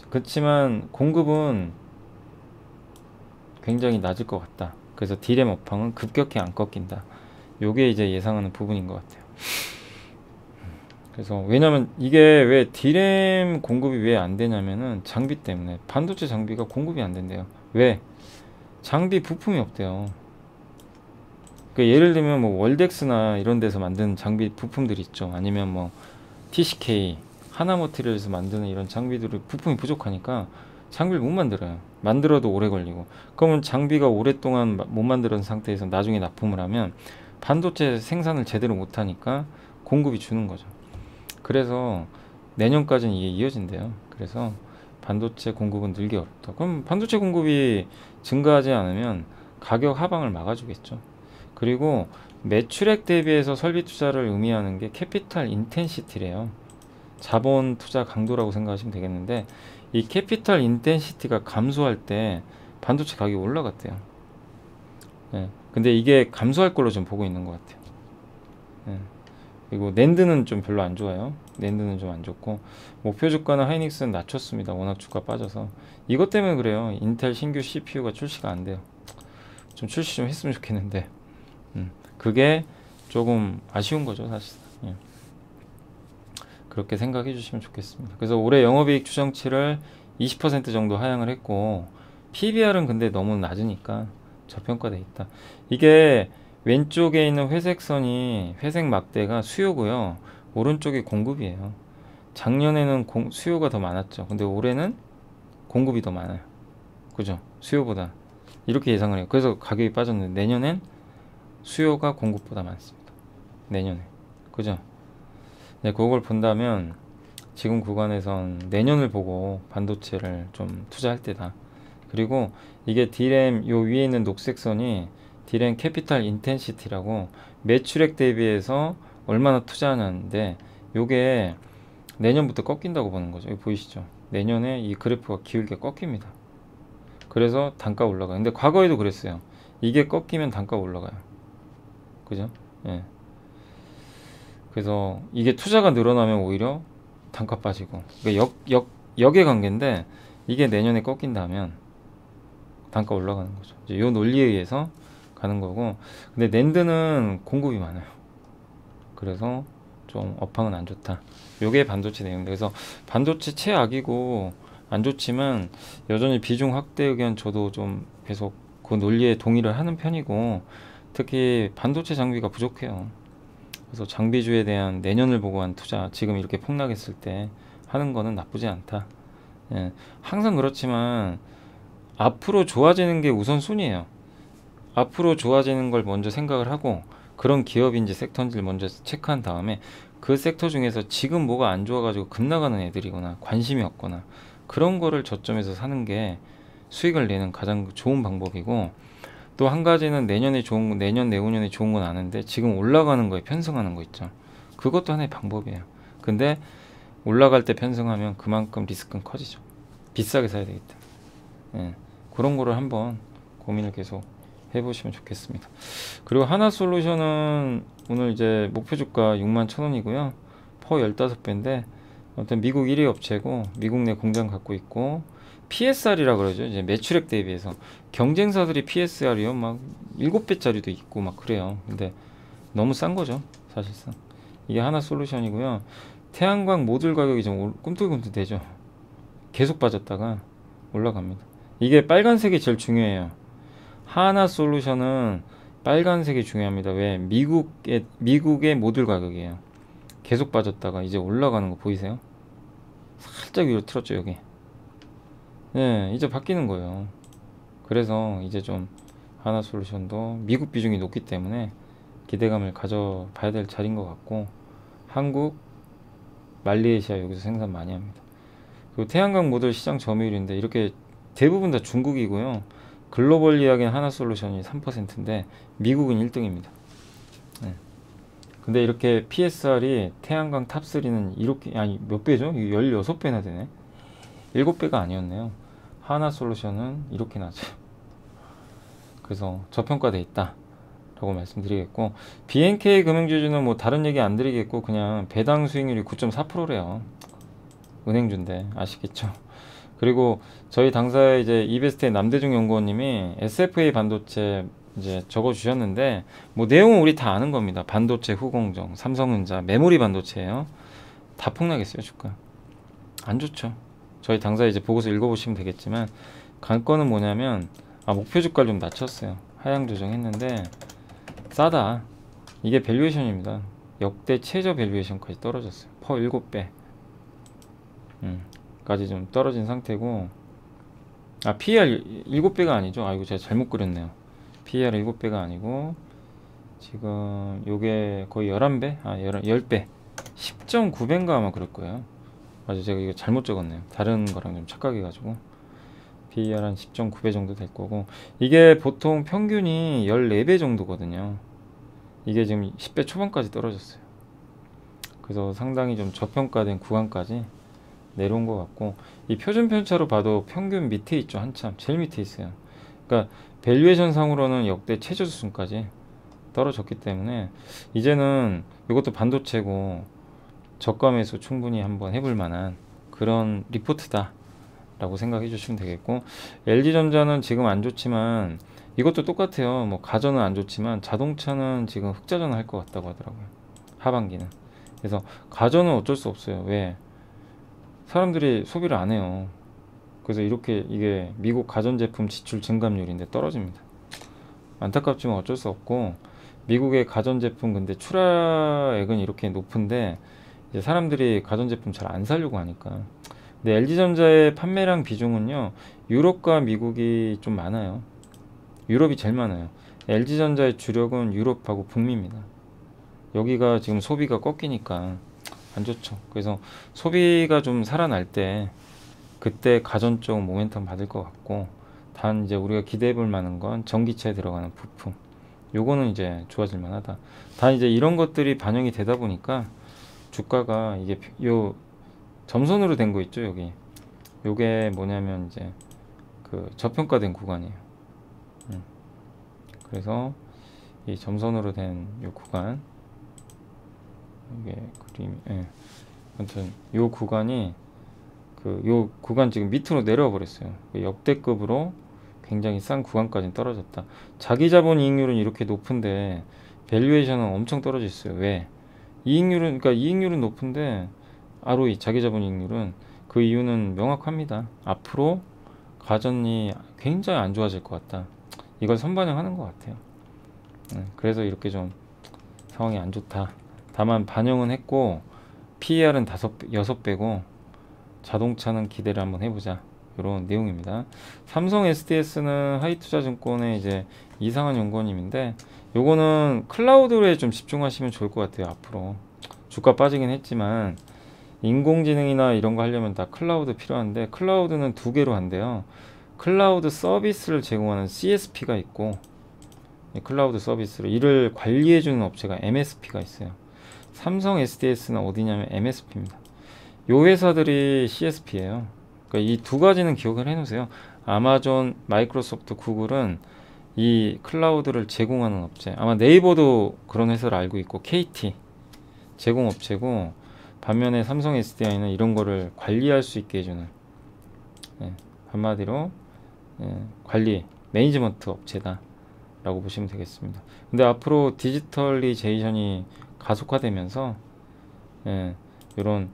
그렇지만 공급은 굉장히 낮을 것 같다. 그래서 D램 업황은 급격히 안 꺾인다. 요게 이제 예상하는 부분인 것 같아요. 그래서 왜냐면 이게 왜 D램 공급이 왜 안 되냐면은 장비 때문에 반도체 장비가 공급이 안 된대요. 왜? 장비 부품이 없대요. 그러니까 예를 들면 뭐 월덱스나 이런 데서 만드는 장비 부품들이 있죠. 아니면 뭐 TCK, 하나머티리얼에서 만드는 이런 장비들이 부품이 부족하니까 장비를 못 만들어요. 만들어도 오래 걸리고. 그러면 장비가 오랫동안 못 만드는 상태에서 나중에 납품을 하면 반도체 생산을 제대로 못 하니까 공급이 주는 거죠. 그래서 내년까지는 이게 이어진대요. 그래서 반도체 공급은 늘기 어렵다. 그럼 반도체 공급이 증가하지 않으면 가격 하방을 막아주겠죠. 그리고 매출액 대비해서 설비 투자를 의미하는 게 캐피탈 인텐시티래요. 자본 투자 강도라고 생각하시면 되겠는데, 이 캐피탈 인텐시티가 감소할 때 반도체 가격이 올라갔대요. 예. 근데 이게 감소할 걸로 좀 보고 있는 것 같아요. 예. 그리고 낸드는 좀 별로 안 좋아요. 낸드는 좀 안 좋고, 목표 주가는 하이닉스는 낮췄습니다. 워낙 주가 빠져서. 이것 때문에 그래요. 인텔 신규 CPU가 출시가 안 돼요. 좀 출시 좀 했으면 좋겠는데, 그게 조금 아쉬운 거죠, 사실. 예. 그렇게 생각해 주시면 좋겠습니다. 그래서 올해 영업이익 추정치를 20% 정도 하향을 했고, PBR은 근데 너무 낮으니까 저평가돼 있다. 이게 왼쪽에 있는 회색 선이, 회색 막대가 수요고요. 오른쪽이 공급이에요. 작년에는 수요가 더 많았죠. 근데 올해는 공급이 더 많아요. 그죠? 수요보다. 이렇게 예상을 해요. 그래서 가격이 빠졌는데, 내년엔 수요가 공급보다 많습니다. 내년에. 그죠? 네, 그걸 본다면 지금 구간에선 내년을 보고 반도체를 좀 투자할 때다. 그리고 이게 D램, 요 위에 있는 녹색 선이 D램 캐피탈 인텐시티라고, 매출액 대비해서 얼마나 투자하는데, 요게 내년부터 꺾인다고 보는 거죠. 여기 보이시죠? 내년에 이 그래프가 기울게 꺾입니다. 그래서 단가 올라가요. 근데 과거에도 그랬어요. 이게 꺾이면 단가 올라가요. 그죠? 예. 그래서 이게 투자가 늘어나면 오히려 단가 빠지고, 그러니까 역의 관계인데, 이게 내년에 꺾인다면 단가 올라가는 거죠. 이제 요 논리에 의해서 가는 거고, 근데 낸드는 공급이 많아요. 그래서 좀 업황은 안 좋다. 요게 반도체 내용입니다. 그래서 반도체 최악이고 안 좋지만, 여전히 비중 확대 의견 저도 좀 계속 그 논리에 동의를 하는 편이고, 특히 반도체 장비가 부족해요. 그래서 장비주에 대한 내년을 보고 한 투자, 지금 이렇게 폭락했을 때 하는 거는 나쁘지 않다. 예, 항상 그렇지만 앞으로 좋아지는 게 우선순위예요. 앞으로 좋아지는 걸 먼저 생각을 하고, 그런 기업인지 섹터인지를 먼저 체크한 다음에, 그 섹터 중에서 지금 뭐가 안 좋아가지고 급나가는 애들이거나 관심이 없거나 그런 거를 저점에서 사는 게 수익을 내는 가장 좋은 방법이고, 또 한 가지는 내년에 좋은 거, 내년 내후년에 좋은 건 아는데 지금 올라가는 거에 편승하는 거 있죠. 그것도 하나의 방법이에요. 근데 올라갈 때 편승하면 그만큼 리스크는 커지죠. 비싸게 사야 되기 때문에. 예, 그런 거를 한번 고민을 계속 해보시면 좋겠습니다. 그리고 하나솔루션은 오늘 이제 목표 주가 61,000원이고요. 퍼 15배인데 아무튼 미국 1위 업체고, 미국 내 공장 갖고 있고, PSR이라 그러죠. 이제 매출액 대비해서. 경쟁사들이 PSR이요 막 7배짜리도 있고 막 그래요. 근데 너무 싼 거죠, 사실상. 이게 하나솔루션이고요. 태양광 모듈 가격이 좀 꿈틀꿈틀대죠. 계속 빠졌다가 올라갑니다. 이게 빨간색이 제일 중요해요. 하나솔루션은 빨간색이 중요합니다. 왜? 미국의 모듈 가격이에요. 계속 빠졌다가 이제 올라가는 거 보이세요? 살짝 위로 틀었죠, 여기. 네, 이제 바뀌는 거예요. 그래서 이제 좀 하나솔루션도 미국 비중이 높기 때문에 기대감을 가져봐야 될 자리인 것 같고, 한국, 말레이시아 여기서 생산 많이 합니다. 그리고 태양광 모듈 시장 점유율인데 이렇게 대부분 다 중국이고요. 글로벌 이야기는 하나솔루션이 3%인데 미국은 1등입니다. 네. 근데 이렇게 PSR이 태양광 탑3는 이렇게, 아니 몇 배죠? 16배나 되네. 7배가 아니었네요. 하나솔루션은 이렇게 낮아요. 그래서 저평가돼 있다 라고 말씀드리겠고, BNK 금융주주는 뭐 다른 얘기 안 드리겠고, 그냥 배당 수익률이 9.4%래요. 은행주인데 아시겠죠? 그리고 저희 당사의 이제 이베스트의 남대중 연구원님이 SFA 반도체 이제 적어 주셨는데, 뭐 내용은 우리 다 아는 겁니다. 반도체 후공정, 삼성전자, 메모리 반도체예요. 다 폭락했어요, 주가. 안 좋죠. 저희 당사 이제 보고서 읽어보시면 되겠지만, 관건은 뭐냐면, 목표 주가를 좀 낮췄어요. 하향 조정했는데 싸다. 이게 밸류에이션입니다. 역대 최저 밸류에이션까지 떨어졌어요. 퍼 7배 까지 좀 떨어진 상태고, PER 7배가 아니죠. 이거 제가 잘못 그렸네요. PER 7배가 아니고 지금 요게 거의 11배? 10배 10.9배인가 아마 그럴 거예요. 맞아, 제가 이거 잘못 적었네요. 다른 거랑 좀 착각해가지고. PER 한 10.9배 정도 될 거고, 이게 보통 평균이 14배 정도거든요. 이게 지금 10배 초반까지 떨어졌어요. 그래서 상당히 좀 저평가된 구간까지 내려온 것 같고, 이 표준 편차로 봐도 평균 밑에 있죠. 한참 제일 밑에 있어요. 그러니까 밸류에이션 상으로는 역대 최저 수준까지 떨어졌기 때문에 이제는 이것도 반도체고 저가 매수 충분히 한번 해볼 만한 그런 리포트다 라고 생각해 주시면 되겠고, LG전자는 지금 안 좋지만 이것도 똑같아요. 뭐 가전은 안 좋지만 자동차는 지금 흑자전을 할 것 같다고 하더라고요, 하반기는. 그래서 가전은 어쩔 수 없어요. 왜? 사람들이 소비를 안 해요. 그래서 이렇게 이게 미국 가전제품 지출 증감률인데 떨어집니다. 안타깝지만 어쩔 수 없고, 미국의 가전제품 근데 출하액은 이렇게 높은데 이제 사람들이 가전제품 잘 안 사려고 하니까. 근데 LG전자의 판매량 비중은요, 유럽과 미국이 좀 많아요. 유럽이 제일 많아요. LG전자의 주력은 유럽하고 북미입니다. 여기가 지금 소비가 꺾이니까 안 좋죠. 그래서 소비가 좀 살아날 때 그때 가전 쪽 모멘텀 받을 것 같고, 단 이제 우리가 기대해 볼 만한 건 전기차에 들어가는 부품, 요거는 이제 좋아질 만하다. 단 이제 이런 것들이 반영이 되다 보니까 주가가 이게 요 점선으로 된 거 있죠, 여기. 요게 뭐냐면 이제 그 저평가된 구간이에요. 그래서 이 점선으로 된 요 구간, 이게 그림, 예. 아무튼 요 구간이 요 구간 지금 밑으로 내려와 버렸어요. 역대급으로 굉장히 싼 구간까지 떨어졌다. 자기 자본 이익률은 이렇게 높은데 밸류에이션은 엄청 떨어져 있어요. 왜? 이익률은, 그러니까 이익률은 높은데 ROE, 자기 자본 이익률은, 그 이유는 명확합니다. 앞으로 가전이 굉장히 안 좋아질 것 같다. 이걸 선반영하는 것 같아요. 그래서 이렇게 좀 상황이 안 좋다. 다만 반영은 했고 PER은 6배고 자동차는 기대를 한번 해보자, 이런 내용입니다. 삼성 SDS는 하이투자증권의 이제 이상한 연구원님인데, 요거는 클라우드에 좀 집중하시면 좋을 것 같아요. 앞으로 주가 빠지긴 했지만 인공지능이나 이런 거 하려면 다 클라우드 필요한데, 클라우드는 두 개로 한대요. 클라우드 서비스를 제공하는 CSP가 있고, 클라우드 서비스를 이를 관리해주는 업체가 MSP가 있어요. 삼성 SDS는 어디냐면 MSP입니다. 요 회사들이 CSP예요. 그러니까 이 두 가지는 기억을 해놓으세요. 아마존, 마이크로소프트, 구글은 이 클라우드를 제공하는 업체. 아마 네이버도 그런 회사를 알고 있고 KT 제공업체고, 반면에 삼성 SDI는 이런 거를 관리할 수 있게 해주는, 한마디로 관리, 매니지먼트 업체다 라고 보시면 되겠습니다. 근데 앞으로 디지털리제이션이 가속화되면서 이런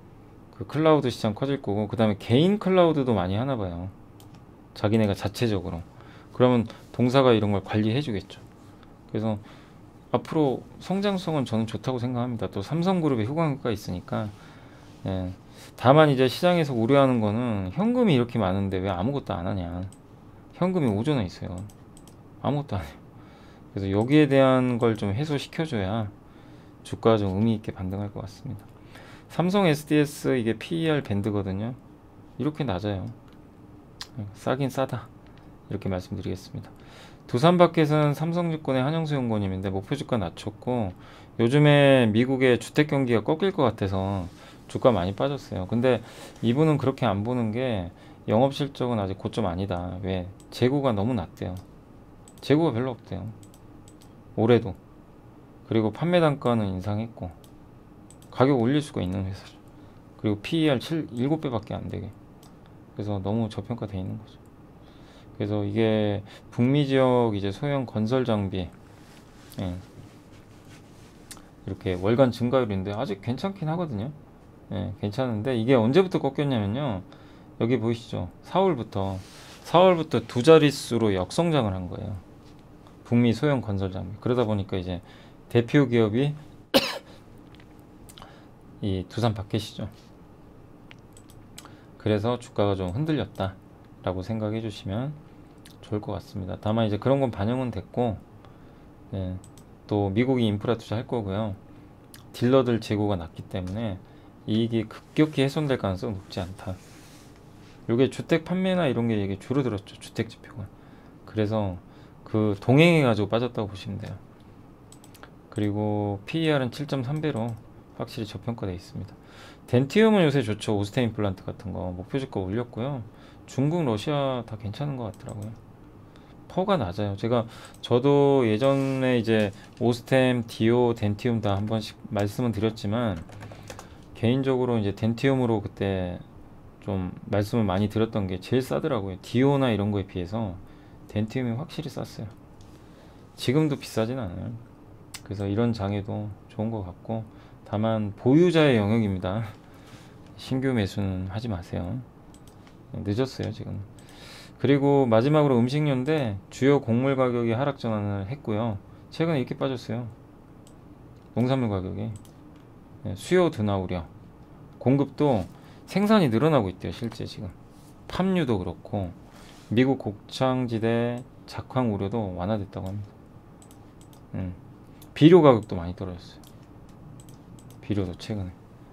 그 클라우드 시장 커질 거고, 그 다음에 개인 클라우드도 많이 하나 봐요. 자기네가 자체적으로. 그러면 동사가 이런 걸 관리해 주겠죠. 그래서 앞으로 성장성은 저는 좋다고 생각합니다. 또 삼성그룹의 후광효과가 있으니까. 다만 이제 시장에서 우려하는 거는 현금이 이렇게 많은데 왜 아무것도 안 하냐. 현금이 오전에 있어요. 아무것도 안 해요. 그래서 여기에 대한 걸 좀 해소시켜줘야 주가가 좀 의미 있게 반등할 것 같습니다. 삼성 SDS 이게 PER 밴드거든요. 이렇게 낮아요. 싸긴 싸다, 이렇게 말씀드리겠습니다. 두산마켓은 삼성증권의 한영수 연구원님인데 목표 주가 낮췄고, 요즘에 미국의 주택 경기가 꺾일 것 같아서 주가 많이 빠졌어요. 근데 이분은 그렇게 안 보는 게 영업 실적은 아직 고점 아니다. 왜? 재고가 너무 낮대요. 재고가 별로 없대요, 올해도. 그리고 판매 단가는 인상했고 가격 올릴 수가 있는 회사죠. 그리고 PER 7배밖에 안 되게. 그래서 너무 저평가되어 있는 거죠. 그래서 이게 북미 지역 이제 소형 건설 장비, 이렇게 월간 증가율인데 아직 괜찮긴 하거든요. 괜찮은데 이게 언제부터 꺾였냐면요, 여기 보이시죠? 4월부터 두 자릿수로 역성장을 한 거예요. 북미 소형 건설 장비. 그러다 보니까 이제 대표 기업이 이 두산마켓이죠. 그래서 주가가 좀 흔들렸다 라고 생각해 주시면 좋을 것 같습니다. 다만 이제 그런 건 반영은 됐고, 또 미국이 인프라 투자할 거고요. 딜러들 재고가 낮기 때문에 이익이 급격히 훼손될 가능성은 높지 않다. 요게 주택 판매나 이런 게 이게 줄어들었죠, 주택 지표가. 그래서 그 동행해 가지고 빠졌다고 보시면 돼요. 그리고 PER은 7.3배로 확실히 저평가되어 있습니다. 덴티움은 요새 좋죠. 오스테 임플란트 같은 거 목표 주가 올렸고요. 중국, 러시아 다 괜찮은 것 같더라고요. 퍼가 낮아요. 저도 예전에 이제 오스템, 디오, 덴티움 다 한 번씩 말씀은 드렸지만 개인적으로 이제 덴티움으로 그때 좀 말씀을 많이 드렸던 게 제일 싸더라고요. 디오나 이런 거에 비해서 덴티움이 확실히 쌌어요. 지금도 비싸진 않아요. 그래서 이런 장애도 좋은 것 같고, 다만 보유자의 영역입니다. 신규 매수는 하지 마세요. 늦었어요 지금. 그리고 마지막으로 음식료인데 주요 곡물 가격이 하락 전환을 했고요. 최근에 이렇게 빠졌어요. 농산물 가격이. 수요 둔화 우려. 공급도 생산이 늘어나고 있대요 실제 지금. 팜유도 그렇고 미국 곡창지대 작황 우려도 완화됐다고 합니다. 비료 가격도 많이 떨어졌어요. 비료도 최근에.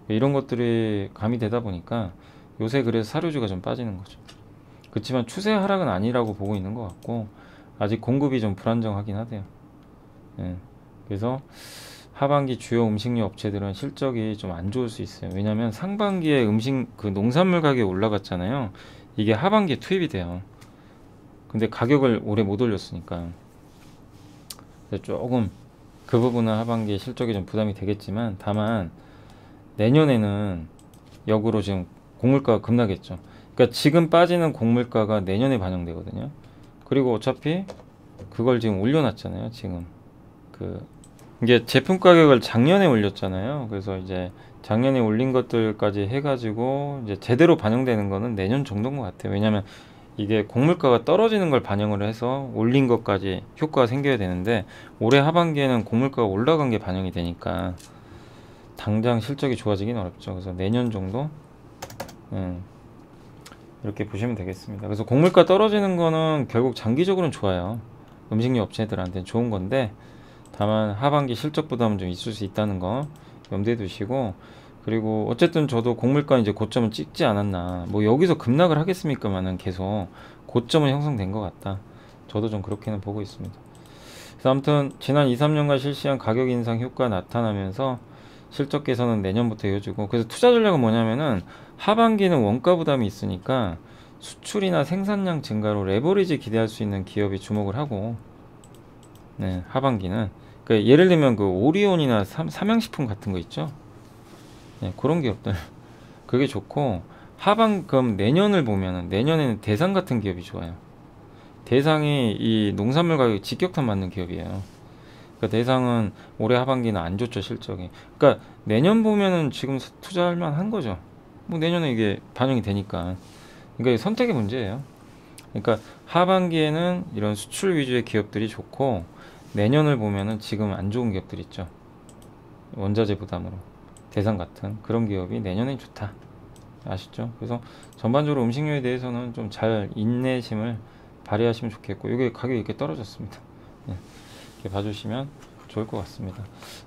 이런 것들이 가미되다 보니까 요새 그래서 사료주가 좀 빠지는 거죠. 그렇지만 추세 하락은 아니라고 보고 있는 것 같고, 아직 공급이 좀 불안정하긴 하대요. 그래서 하반기 주요 음식료 업체들은 실적이 좀 안 좋을 수 있어요. 왜냐하면 상반기에 농산물 가격이 올라갔잖아요. 이게 하반기에 투입이 돼요. 근데 가격을 올해 못 올렸으니까 조금 그 부분은 하반기에 실적이 좀 부담이 되겠지만, 다만 내년에는 역으로 지금 곡물가가 급락했죠. 그러니까 지금 빠지는 곡물가가 내년에 반영되거든요. 그리고 어차피 그걸 지금 올려놨잖아요. 지금 이게 제품 가격을 작년에 올렸잖아요. 그래서 이제 작년에 올린 것들까지 해가지고 이제 제대로 반영되는 거는 내년 정도인 것 같아요. 왜냐면 이게 곡물가가 떨어지는 걸 반영을 해서 올린 것까지 효과가 생겨야 되는데, 올해 하반기에는 곡물가가 올라간 게 반영이 되니까 당장 실적이 좋아지긴 어렵죠. 그래서 내년 정도 이렇게 보시면 되겠습니다. 그래서 곡물가 떨어지는 거는 결국 장기적으로는 좋아요. 음식료 업체들한테는 좋은 건데, 다만 하반기 실적 부담은 좀 있을 수 있다는 거 염두에 두시고, 그리고 어쨌든 저도 곡물가 이제 고점은 찍지 않았나, 뭐 여기서 급락을 하겠습니까만은 계속 고점은 형성된 것 같다. 저도 좀 그렇게는 보고 있습니다. 그래서 아무튼 지난 2, 3년간 실시한 가격 인상 효과 나타나면서 실적 개선은 내년부터 이어지고, 그래서 투자 전략은 뭐냐면은 하반기는 원가 부담이 있으니까 수출이나 생산량 증가로 레버리지 기대할 수 있는 기업이 주목을 하고, 하반기는 그러니까 예를 들면 그 오리온이나 삼양식품 같은 거 있죠. 그런 기업들 그게 좋고, 그럼 내년을 보면은 내년에는 대상 같은 기업이 좋아요. 대상이 이 농산물 가격이 직격탄 맞는 기업이에요. 그러니까 대상은 올해 하반기는 안 좋죠 실적이. 그러니까 내년 보면은 지금 투자할 만한 거죠. 뭐 내년에 이게 반영이 되니까. 그러니까 선택의 문제예요. 그러니까 하반기에는 이런 수출 위주의 기업들이 좋고, 내년을 보면은 지금 안 좋은 기업들 있죠. 원자재 부담으로 대상 같은 그런 기업이 내년엔 좋다. 아시죠? 그래서 전반적으로 음식료에 대해서는 좀 잘 인내심을 발휘하시면 좋겠고, 이게 가격이 이렇게 떨어졌습니다. 이렇게 봐주시면 좋을 것 같습니다.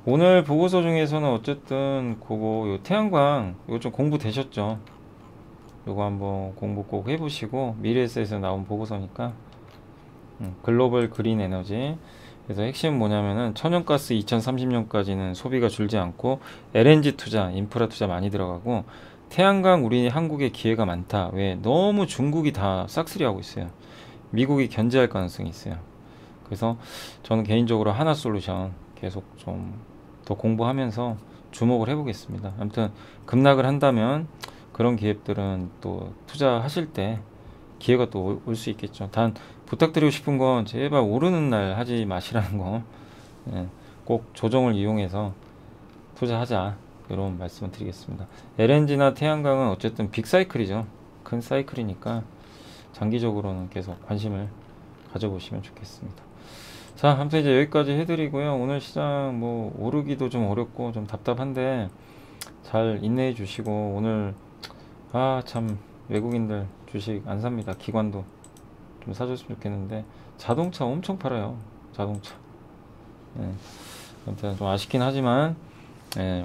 오늘 보고서 중에서는 어쨌든 요 태양광 이거 좀 공부 되셨죠? 요거 한번 공부 꼭 해보시고, 미래에셋에서 나온 보고서니까 글로벌 그린 에너지. 그래서 핵심은 뭐냐면은 천연가스 2030년까지는 소비가 줄지 않고 LNG 투자, 인프라 투자 많이 들어가고, 태양광 우리 한국에 기회가 많다. 왜? 너무 중국이 다 싹쓸이 하고 있어요. 미국이 견제할 가능성이 있어요. 그래서 저는 개인적으로 하나솔루션 계속 좀 더 공부하면서 주목을 해보겠습니다. 아무튼 급락을 한다면 그런 기업들은 또 투자하실 때 기회가 또 올 수 있겠죠. 단 부탁드리고 싶은 건 제발 오르는 날 하지 마시라는 거. 꼭 조정을 이용해서 투자하자, 이런 말씀을 드리겠습니다. LNG나 태양광은 어쨌든 빅사이클이죠. 큰 사이클이니까 장기적으로는 계속 관심을 가져보시면 좋겠습니다. 자, 아무튼 이제 여기까지 해드리고요. 오늘 시장 뭐 오르기도 좀 어렵고 좀 답답한데 잘 인내해 주시고, 오늘 참 외국인들 주식 안 삽니다. 기관도 좀 사줬으면 좋겠는데 자동차 엄청 팔아요. 자동차. 아무튼 좀 아쉽긴 하지만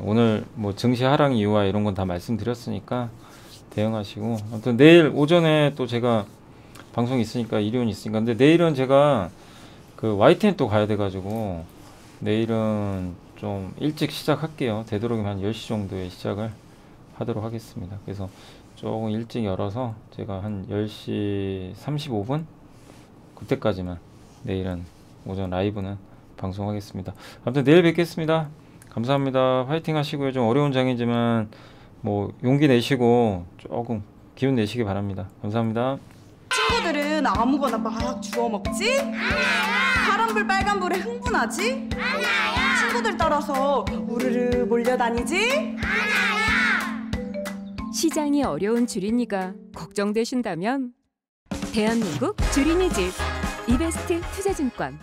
오늘 뭐 증시 하락 이유와 이런 건 다 말씀드렸으니까 대응하시고, 아무튼 내일 오전에 또 제가 방송이 있으니까, 일요일 있으니까. 근데 내일은 제가 그 YTN 또 가야 돼가지고, 내일은 좀 일찍 시작할게요. 되도록이면 한 10시 정도에 시작을 하도록 하겠습니다. 그래서 조금 일찍 열어서 제가 한 10시 35분 그때까지만 내일은 오전 라이브는 방송하겠습니다. 아무튼 내일 뵙겠습니다. 감사합니다. 화이팅 하시고요. 좀 어려운 장이지만 뭐 용기 내시고 조금 기운 내시기 바랍니다. 감사합니다. 친구들은 아무거나 막 주워 먹지? 파란불 빨간불에 흥분하지? 친구들 따라서 우르르 몰려다니지? 시장이 어려운 주린이가 걱정되신다면 대한민국 주린이집 이베스트 투자증권